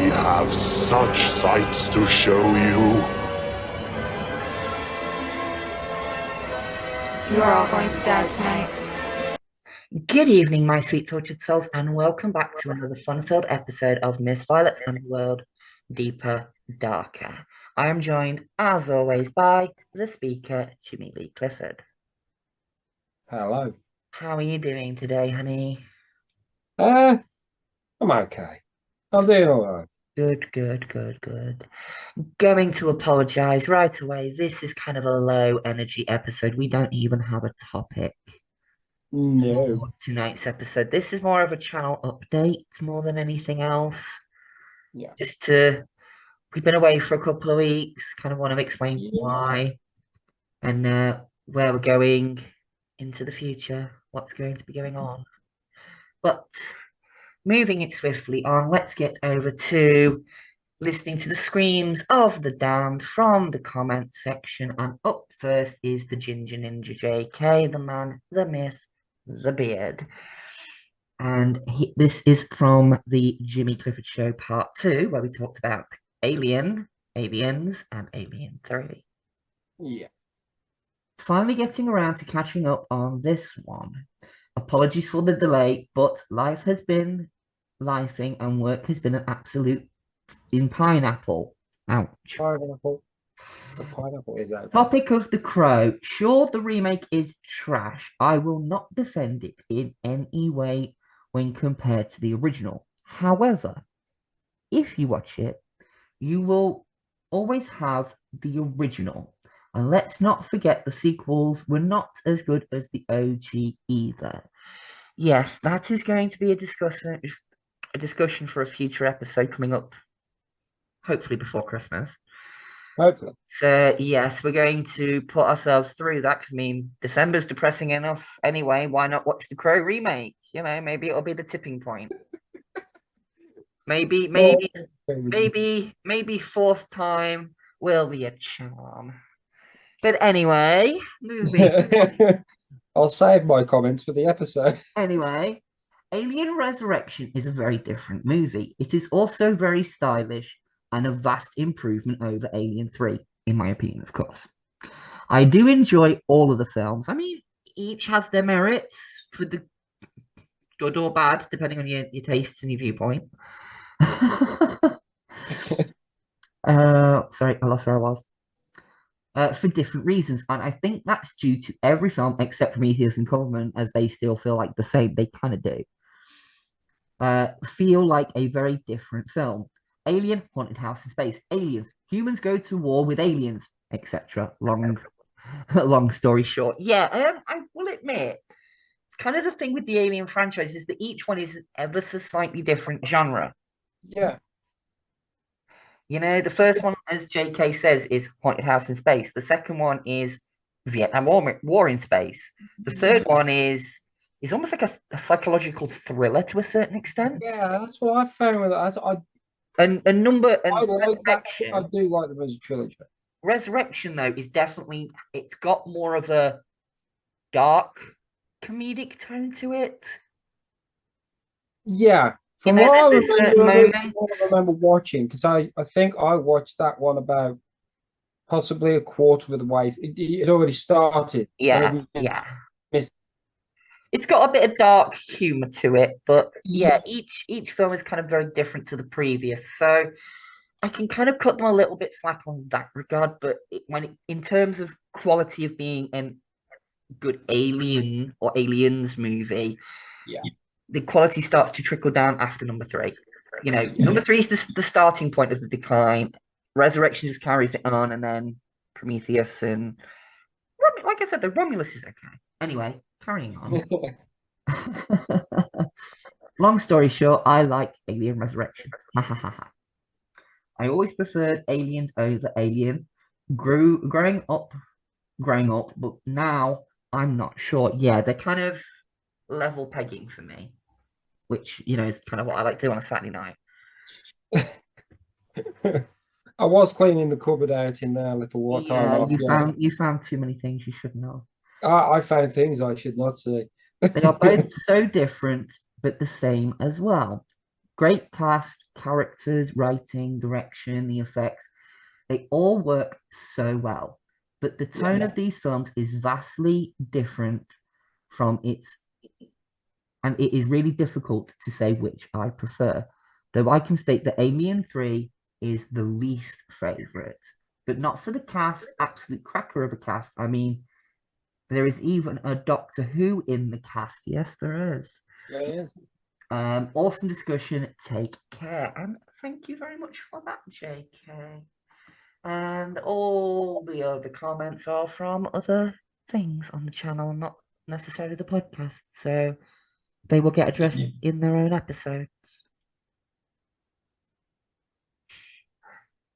have such sights to show you. You are all going to die tonight. Good evening, my sweet tortured souls, and welcome back to another fun-filled episode of Miss Violet's Underworld, Deeper, Darker. I am joined, as always, by the speaker, Jimmy Lee Clifford. Hello. How are you doing today, honey? I'm okay. I'm doing all right. Good, good, good, good. Going to apologize right away. This is kind of a low energy episode. We don't even have a topic No. for tonight's episode. This is more of a channel update more than anything else. Yeah. We've been away for a couple of weeks, kind of want to explain Yeah. why and where we're going into the future, what's going to be going on. But moving it swiftly on, let's get over to listening to the screams of the damned from the comment section. And up first is the Ginger Ninja JK, the man, the myth, the beard. And this is from the Jimmy Clifford Show Part 2, where we talked about Alien, Aliens, and Alien 3. Yeah. Finally getting around to catching up on this one. Apologies for the delay, but life has been lifing and work has been an absolute in pineapple. Ouch. Pineapple. The pineapple is out. Topic of The Crow. Sure, the remake is trash. I will not defend it in any way when compared to the original. However, if you watch it, you will always have the original. And let's not forget the sequels were not as good as the OG either. Yes, that is going to be a discussion for a future episode coming up, hopefully before Christmas. Hopefully. So yes, we're going to put ourselves through that because I mean December's depressing enough anyway. Why not watch the Crow remake? You know, maybe it'll be the tipping point. Maybe fourth time will be a charm. But anyway, moving. I'll save my comments for the episode. Anyway, Alien Resurrection is a very different movie. It is also very stylish and a vast improvement over Alien 3, in my opinion, of course. I do enjoy all of the films. I mean, each has their merits for the good or bad, depending on your tastes and your viewpoint. Sorry, I lost where I was. For different reasons, and I think that's due to every film except Prometheus and Covenant, as they still feel like the same. They kind of do. Feel like a very different film. Alien, haunted house in space. Aliens, humans go to war with aliens, etc. Long story short. Yeah, I will admit, it's kind of the thing with the Alien franchise is that each one is ever so slightly different genre. Yeah. You know, the first one, as JK says, is Haunted House in Space. The second one is Vietnam War in Space. The third one is almost like a psychological thriller to a certain extent. Yeah, that's what I found with it. And a number and I like that. Resurrection. I do like them as a trilogy. Resurrection, though, is definitely it's got more of a dark comedic tone to it. Yeah. You From know, what I there's certain remember watching, because I think I watched that one about possibly a quarter of the way. It already started. Yeah, Maybe yeah. missed. It's got a bit of dark humor to it, but yeah, Yeah. each film is kind of very different to the previous. So I can kind of cut them a little bit slack on that regard, but in terms of quality of being a good Alien or Aliens movie, Yeah. the quality starts to trickle down after number 3. You know, number 3 is the starting point of the decline. Resurrection just carries it on, and then Prometheus and like I said, the Romulus is okay. Anyway, carrying on. Long story short, I like Alien Resurrection. I always preferred Aliens over Alien. Growing up, but now I'm not sure. Yeah, they're kind of level pegging for me, which is kind of what I like to do on a Saturday night. I was cleaning the cupboard out in there a little while time. Yeah, you found too many things you shouldn't have. I found things I should not see. They are both so different, but the same as well. Great cast, characters, writing, direction, the effects, they all work so well. But the tone of these films is vastly different from its, and it is really difficult to say which I prefer. Though I can state that Alien 3 is the least favorite, but not for the cast, absolute cracker of a cast. I mean, there is even a Doctor Who in the cast. Yes, there is. Yeah. Awesome discussion. Take care. And thank you very much for that, JK. And all the other comments are from other things on the channel, not necessarily the podcast. So they will get addressed in their own episode.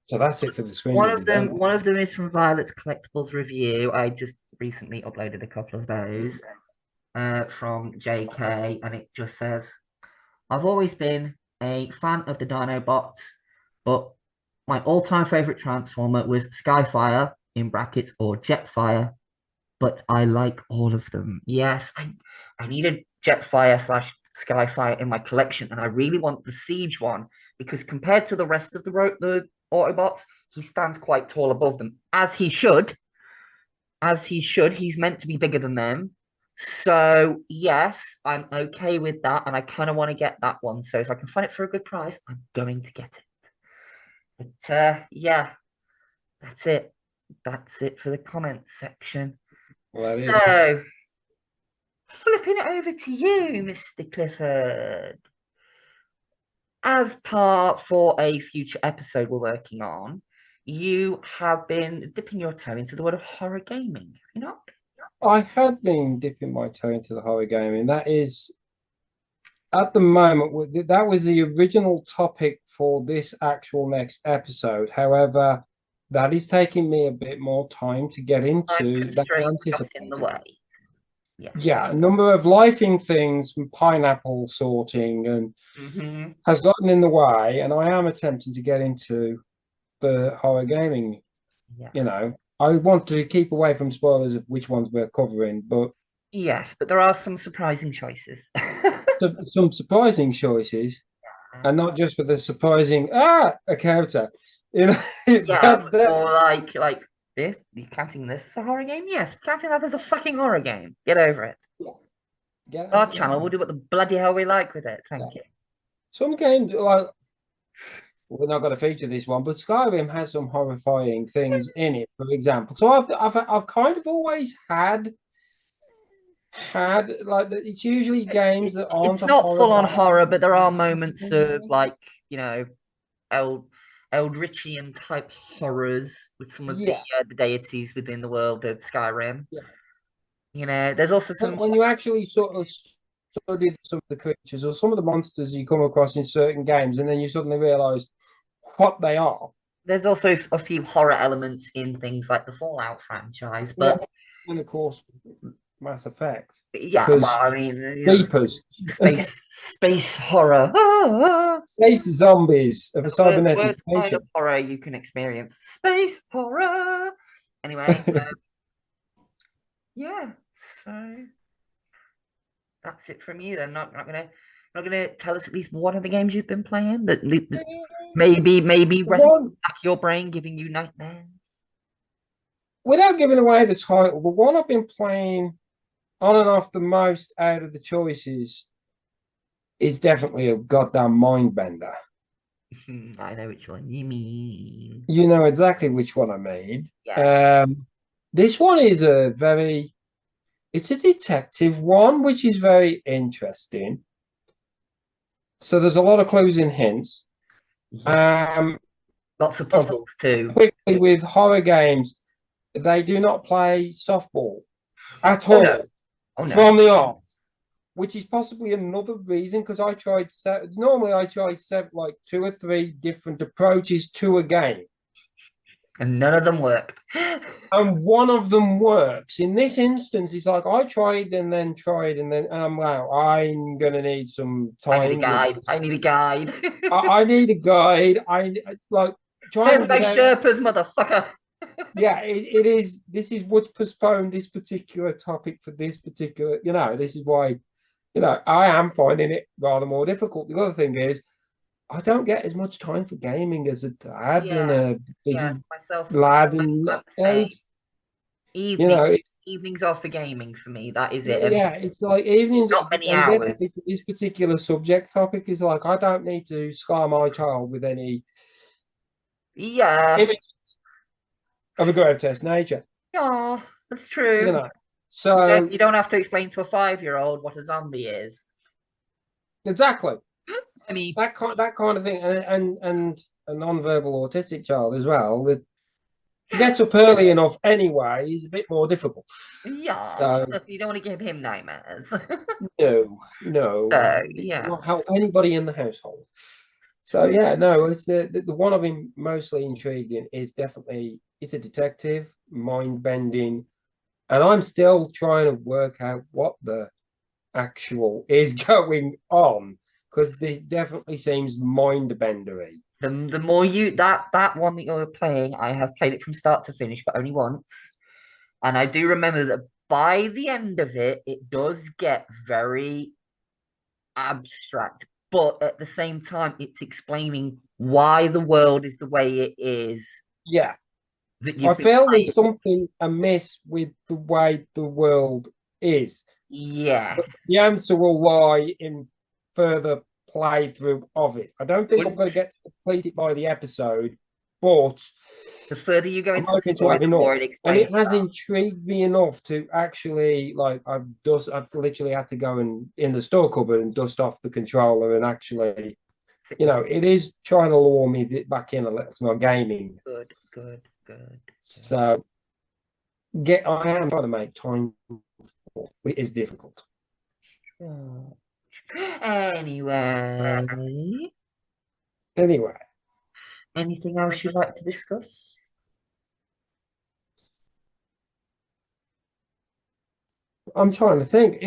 So that's it for the screen. One of them is from Violet's Collectibles Review. I just recently uploaded a couple of those from JK, and it just says, I've always been a fan of the Dinobots, but my all-time favorite Transformer was Skyfire, in brackets, or Jetfire, but I like all of them. Yes, I need a Jetfire slash Skyfire in my collection, and I really want the Siege one, because compared to the rest of the Autobots, he stands quite tall above them, as he should. As he should. He's meant to be bigger than them. So, yes, I'm okay with that, and I kind of want to get that one. So if I can find it for a good price, I'm going to get it. But, yeah, that's it. That's it for the comment section. Well, so, flipping it over to you, Mr. Clifford. As part for a future episode we're working on, you have been dipping your toe into the world of horror gaming, have you not? I had been dipping my toe into the horror gaming. That is, at the moment, that was the original topic for this actual next episode. However, that is taking me a bit more time to get into that. In the way. Yes. Yeah, a number of lifing things and pineapple sorting and has gotten in the way, and I am attempting to get into the horror gaming. Yeah. You know, I want to keep away from spoilers of which ones we're covering, but yes, but there are some surprising choices. some surprising choices, and not just for the surprising a character. You know, yeah, or like this. You counting this as a horror game? Yes, counting that as a fucking horror game. Get over it. Yeah. Our channel, we'll do what the bloody hell we like with it. Thank you. Some games like we're not going to feature this one, but Skyrim has some horrifying things in it, for example. So I've kind of always had like it's usually games that aren't. It's not full on horror, but there are moments of like Eldritchian type horrors with some of the deities within the world of Skyrim. Yeah. You know, there's also some when you actually sort of study some of the creatures or some of the monsters you come across in certain games, and then you suddenly realise what they are. There's also a few horror elements in things like the Fallout franchise, but and of course, Mass Effect. Yeah, well, I mean, Reapers, space horror, space zombies of a cybernetic worst kind of horror you can experience. Space horror. Anyway, yeah. So that's it from you. Then not gonna tell us at least one of the games you've been playing that maybe resting back your brain, giving you nightmares. Without giving away the title, the one I've been playing on and off the most out of the choices is definitely a goddamn mind bender. I know which one you mean. You know exactly which one I mean. Yeah. This one is it's a detective one, which is very interesting. So there's a lot of clues and hints. Yeah. Lots of puzzles too. Quickly, with horror games, they do not play softball at all. No. Oh, no. From the off, which is possibly another reason, because I tried normally I try like 2 or 3 different approaches to a game, and none of them worked. And one of them works. In this instance, it's like I tried and then wow, I'm gonna need some time. I need a guide. I need a guide. I need a guide. I like trying. There's no Sherpas, motherfucker. Yeah, it is. This is what's postponed this particular topic for this particular. This is why, I am finding it rather more difficult. The other thing is, I don't get as much time for gaming as a dad and Yes, a yes, busy myself. lad, and I'm the same. it's you Evenings, know it's evenings are for gaming for me. That is it. And yeah, it's like evenings not many and definitely hours. for this particular subject topic is like I don't need to scar my child with any Yeah, image of a grotesque nature, yeah, that's you true. know. So You don't have to explain to a 5-year-old what a zombie is. exactly I mean, that kind of thing, and a non-verbal autistic child as well that gets up early enough anyway is a bit more difficult. yeah, So you don't want to give him nightmares. no, no, So, it will yeah. not help anybody in the household. So yeah, no, it's the one I've been mostly intrigued in is definitely it's a detective, mind bending, and I'm still trying to work out what the actual is going on because it definitely seems mind bendery. The more you that one that you're playing, I have played it from start to finish, but only once. And I do remember that by the end of it, it does get very abstract, but at the same time, it's explaining why the world is the way it is Yeah, that I you've been feel there's playing. something amiss with the way the world is. Yes. But the answer will lie in further playthrough of it. I don't think I'm going to Once get to complete it by the episode, but the further you go I'm into the hoping to story, have the more it enough. And explains it has that. intrigued me enough to actually like I've literally had to go and in the store cupboard and dust off the controller and actually, Sit down. it is trying to lure me back in a little to my gaming. Good, good, good, good. So I am trying to make time for it. It is difficult. Oh. Anyway, Anyway. anything else you'd like to discuss? I'm trying to think.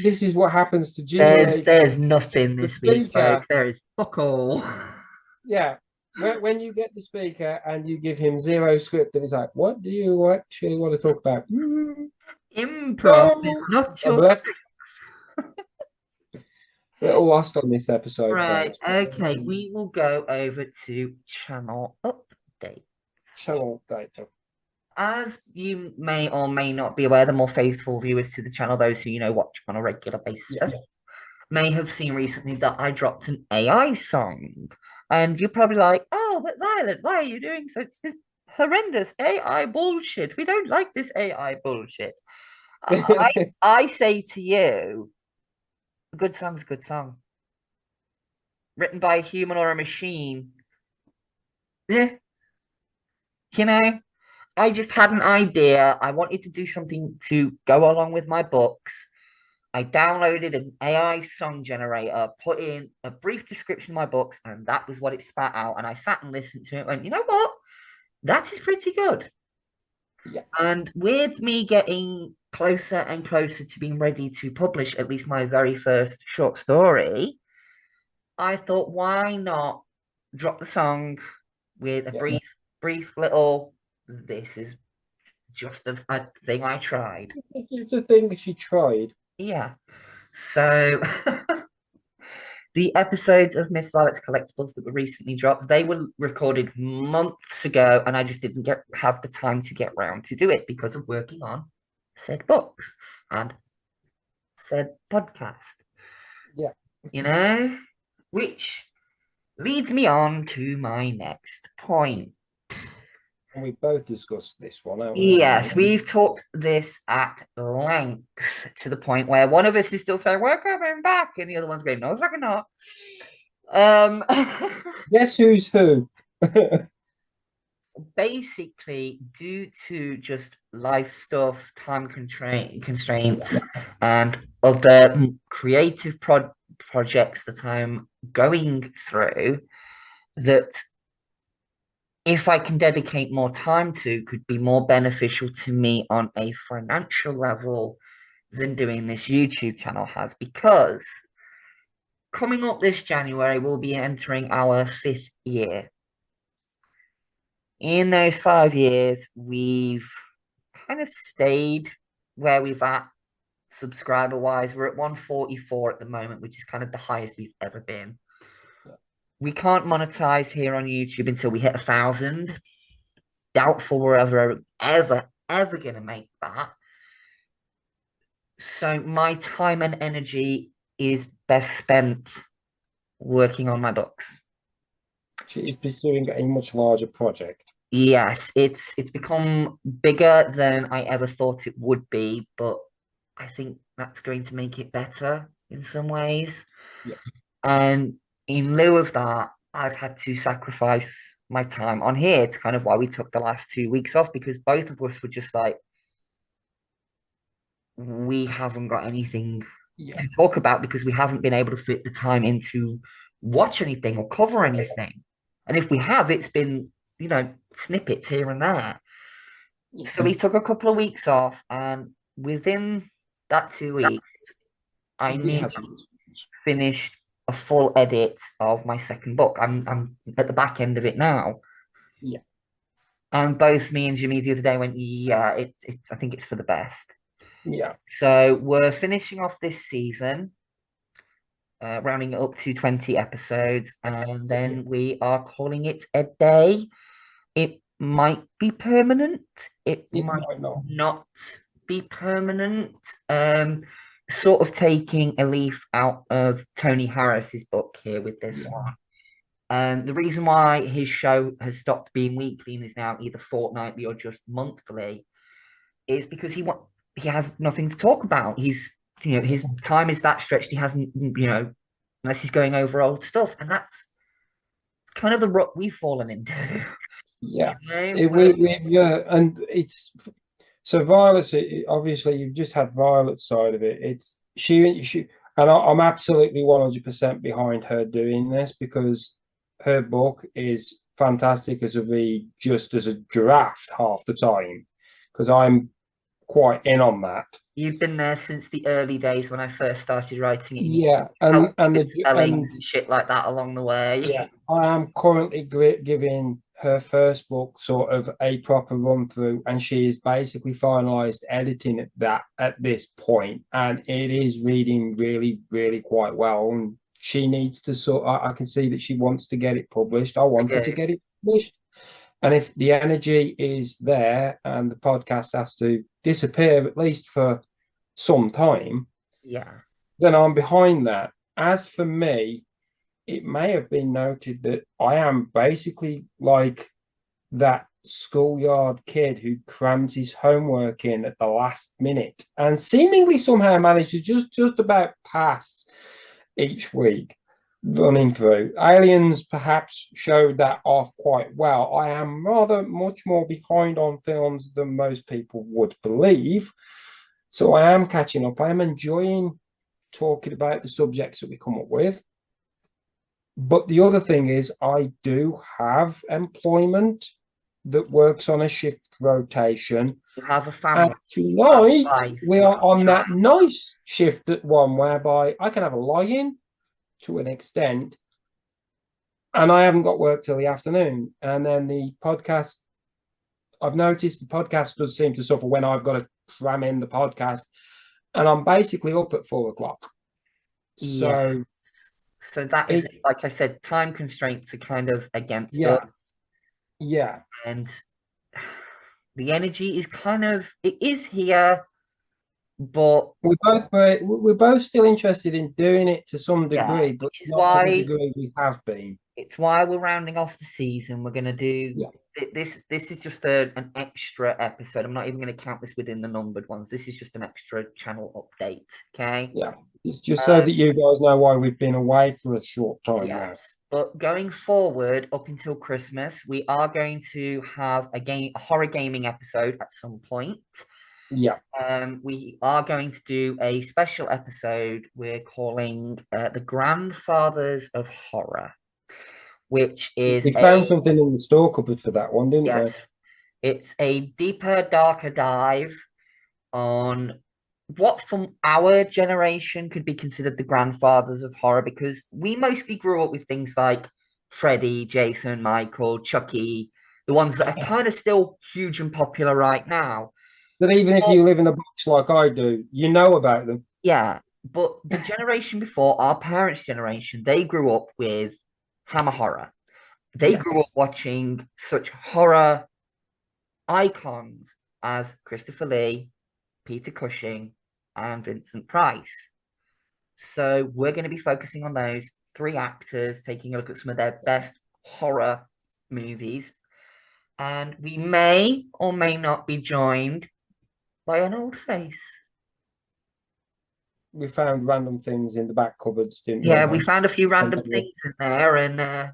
This is what happens to There's generate there's nothing the this week, speaker. folks. There is fuck all. Yeah, when you get the speaker and you give him zero script, and he's like, "What do you actually want to talk about?" Improv is No, not I'm your left script. a little lost on this episode, Right, folks. okay, we will go over to channel updates. Channel data. As you may or may not be aware, the more faithful viewers to the channel, those who watch on a regular basis, Yeah. may have seen recently that I dropped an AI song. And you're probably like, oh, but Violet, why are you doing such this horrendous AI bullshit? We don't like this AI bullshit. I say to you, a good song's a good song. Written by a human or a machine. Yeah, you know, I just had an idea. I wanted to do something to go along with my books. I downloaded an AI song generator, put in a brief description of my books, and that was what it spat out. And I sat and listened to it and went, you know what? That is pretty good. Yeah. And with me getting closer and closer to being ready to publish at least my very first short story, I thought, why not drop the song with a Yeah. brief little, this is just a thing I tried. It's a thing she tried. Yeah. So the episodes of Miss Violet's Collectibles that were recently dropped, they were recorded months ago, and I just didn't have the time to get round to do it because of working on said books and said podcast. Yeah. Which leads me on to my next point. And we both discussed this one, haven't Yes, we? we've talked this at length to the point where one of us is still saying, we're coming back, and the other one's going, no, fucking not. Um, Guess who's who? basically, due to just life stuff, time constraints, and other creative projects that I'm going through, that if I can dedicate more time to, could be more beneficial to me on a financial level than doing this YouTube channel has. Because coming up this January, we'll be entering our 5th year. In those 5 years, we've kind of stayed where we've at subscriber wise. We're at 144 at the moment, which is kind of the highest we've ever been. we can't monetize here on YouTube until we hit 1,000. Doubtful we're ever gonna make that. So my time and energy is best spent working on my books. She is pursuing a much larger project. Yes, it's become bigger than I ever thought it would be, but I think that's going to make it better in some ways. Yeah. And in lieu of that, I've had to sacrifice my time on here. It's kind of why we took the last 2 weeks off because both of us were just like, we haven't got anything Yeah. to talk about because we haven't been able to fit the time in to watch anything or cover anything. And if we have, it's been, snippets here and there. So we took a couple of weeks off, and within that 2 weeks, I We nearly had some finished a full edit of my second book. I'm at the back end of it now. Yeah. And both me and Jimmy the other day went, yeah, I think it's for the best. Yeah. So we're finishing off this season, rounding it up to 20 episodes, and then we are calling it a day. It might be permanent. It It might might not. not be permanent. Um, Sort of taking a leaf out of Tony Harris's book here with this Yeah. one. The reason why his show has stopped being weekly and is now either fortnightly or just monthly is because he has nothing to talk about. His time is that stretched. He hasn't, unless he's going over old stuff, and that's kind of the rut we've fallen into. Yeah. Where Yeah, and it's so Violet's obviously you've just had Violet's side of it. It's she and I'm absolutely 100% behind her doing this because her book is fantastic as a read, just as a draft half the time. Because I'm quite in on that. you've been there since the early days when I first started writing it, and you Yeah, helped and with the spellings and shit like that along the way. yeah, I am currently giving her first book sort of a proper run through, and she is basically finalized editing at this point, and it is reading really, really quite well. And she needs to I can see that she wants to get it published. I want her to Okay. get it published. And if the energy is there and the podcast has to disappear at least for some time, Yeah. then I'm behind that. As for me, it may have been noted that I am basically like that schoolyard kid who crams his homework in at the last minute and seemingly somehow manages just about pass each week running through. Aliens perhaps showed that off quite well. I am rather much more behind on films than most people would believe. So I am catching up. I am enjoying talking about the subjects that we come up with. But the other thing is, I do have employment that works on a shift rotation. You have a And family, you have a tonight wife, we you are have a on that child. nice shift at one whereby I can have a lie-in to an extent, and I haven't got work till the afternoon. And then the podcast, I've noticed the podcast does seem to suffer when I've got to cram in the podcast, and I'm basically up at 4 o'clock. Yes. So So that is, it, like I said, time constraints are kind of against yeah, us. yeah. And the energy is it is here, but We're both still interested in doing it to some yeah, degree, but which is not to the why degree we have been. it's why we're rounding off the season. We're gonna do Yeah, this. This is just an extra episode. I'm not even gonna count this within the numbered ones. This is just an extra channel update. Okay. yeah. It's just so Um, that you guys know why we've been away for a short time now. yes. But going forward, up until Christmas, we are going to have a horror gaming episode at some point. Yeah. We are going to do a special episode we're calling The Grandfathers of Horror, which is We found something in the store cupboard for that one, didn't we? yes, it's a deeper, darker dive on what from our generation could be considered the grandfathers of horror, because we mostly grew up with things like Freddy, Jason, Michael, Chucky, the ones that are kind of still huge and popular right now. That even if But you live in a box like I do, you know about them. yeah, but the generation before, our parents' generation, they grew up with Hammer Horror. They grew up Yes. watching such horror icons as Christopher Lee, Peter Cushing, and Vincent Price. So we're going to be focusing on those three actors, taking a look at some of their best horror movies. And we may or may not be joined by an old face. We found random things in the back cupboards, didn't we? Yeah, we found a few random Eventually. things in there, and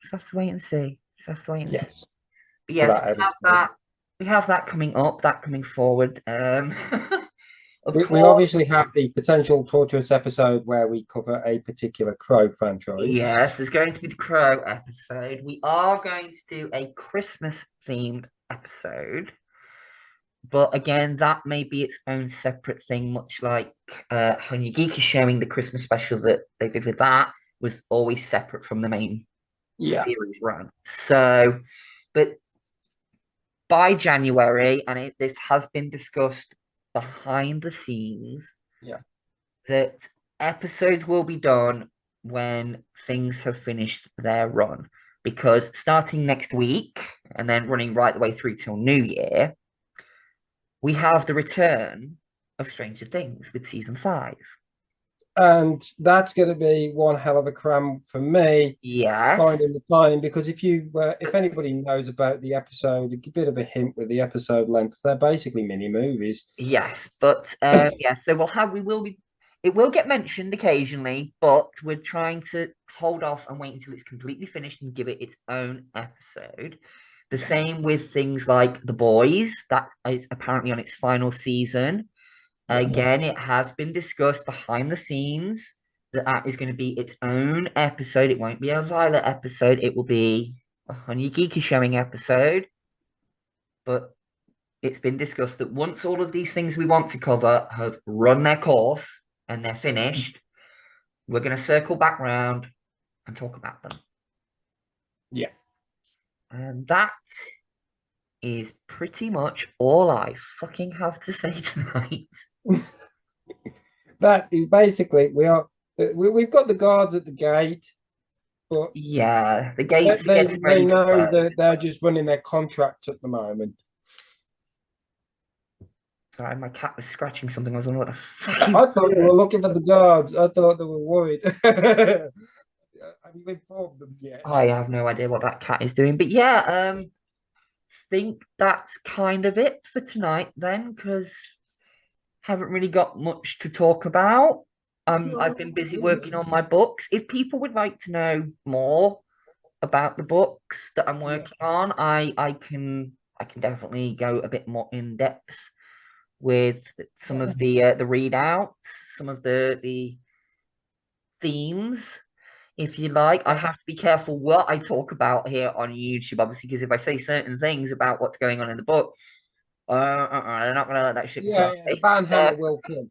just have to wait and see. Just have to wait and see. Yes, But for yes, that we have episode. that. We have that coming up. That coming forward. Of We course, obviously have the potential torturous episode where we cover a particular Crow franchise. yes. There's going to be the Crow episode. We are going to do a Christmas themed episode. But again, that may be its own separate thing, much like Honey Geek is showing the Christmas special that they did with that was always separate from the main Yeah, series run. So, but by January, and this has been discussed behind the scenes, yeah. that episodes will be done when things have finished their run. Because starting next week and then running right the way through till New Year, we have the return of Stranger Things with season 5. And that's going to be one hell of a cram for me Yes, finding the time because if anybody knows about the episode, a bit of a hint with the episode lengths, they're basically mini movies. yes, but yeah. So we will be. It will get mentioned occasionally, but we're trying to hold off and wait until it's completely finished and give it its own episode. The Yeah. same with things like The Boys, that is apparently on its final season. Yeah. Again, it has been discussed behind the scenes that that is going to be its own episode. It won't be a Violet episode. It will be a Honey Geeky showing episode. But it's been discussed that once all of these things we want to cover have run their course and they're finished, we're going to circle back round and talk about them. Yeah. And that is pretty much all I fucking have to say tonight. That is basically we've got the guards at the gate, but Yeah, the gates are getting they ready to know close. that they're just running their contract at the moment. Sorry, my cat was scratching something. I was wondering what the fuck he I was thought they doing. were looking for the guards. I thought they were worried. Have you informed them yet? I have no idea what that cat is doing. But yeah, think that's kind of it for tonight then, because haven't really got much to talk about. I've been busy working on my books. If people would like to know more about the books that I'm Yeah. working on, I can definitely go a bit more in depth with some of the readouts, some of the themes, if you like. I have to be careful what I talk about here on YouTube, obviously, because if I say certain things about what's going on in the book, they're not going to let that shit fly. Yeah, the ban hammer will come.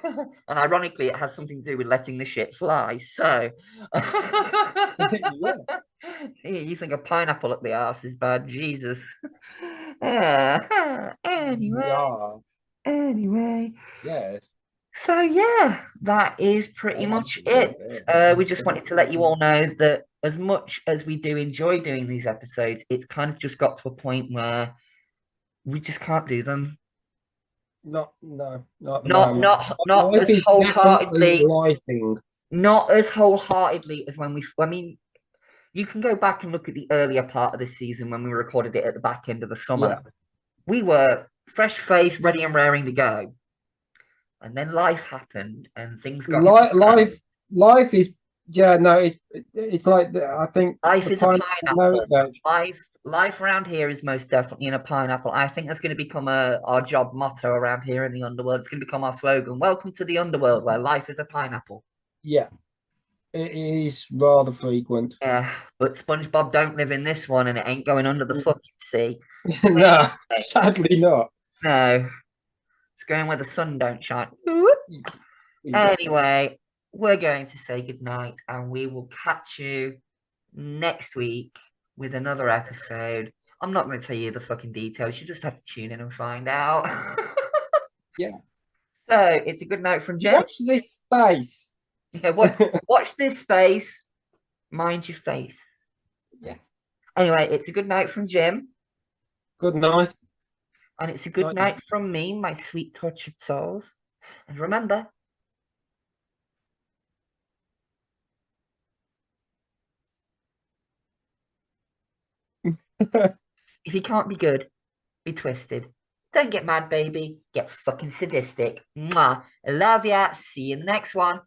And ironically, it has something to do with letting the shit fly. So, Yeah. you think a pineapple up the arse is bad? Jesus. Anyway, Yeah. anyway. Yes. So yeah, that is pretty much it. We just wanted to let you all know that as much as we do enjoy doing these episodes, it's kind of just got to a point where we just can't do them. Not at the Not moment. not not Life as is definitely wholeheartedly, lifing. not as wholeheartedly as when we. I mean, you can go back and look at the earlier part of this season when we recorded it at the back end of the Yeah. summer. We were fresh faced, ready and raring to go, and then life happened and things got in Life, the way. life is, yeah, no, it's like I think Life the is a pineapple merit pineapple. badge. Life around here is most definitely in a pineapple. I think that's going to become our job motto around here in the underworld. It's going to become our slogan. Welcome to the underworld, where life is a pineapple. Yeah, it is rather frequent. Yeah, but SpongeBob don't live in this one, and it ain't going under the fucking sea. No, Anyway, sadly not. no, it's going where the sun don't shine. Yeah. Anyway, we're going to say goodnight, and we will catch you next week with another episode. I'm not going to tell you the fucking details. You just have to tune in and find out. Yeah. So it's a good night from Jen. Watch this space. Yeah, watch this space. Mind your face. Yeah. Anyway, it's a good night from Jim. Good night. And it's a good Night. night from me, my sweet tortured souls. And remember, if you can't be good, be twisted. Don't get mad, baby. Get fucking sadistic. Mwah. I love ya. See you in the next one.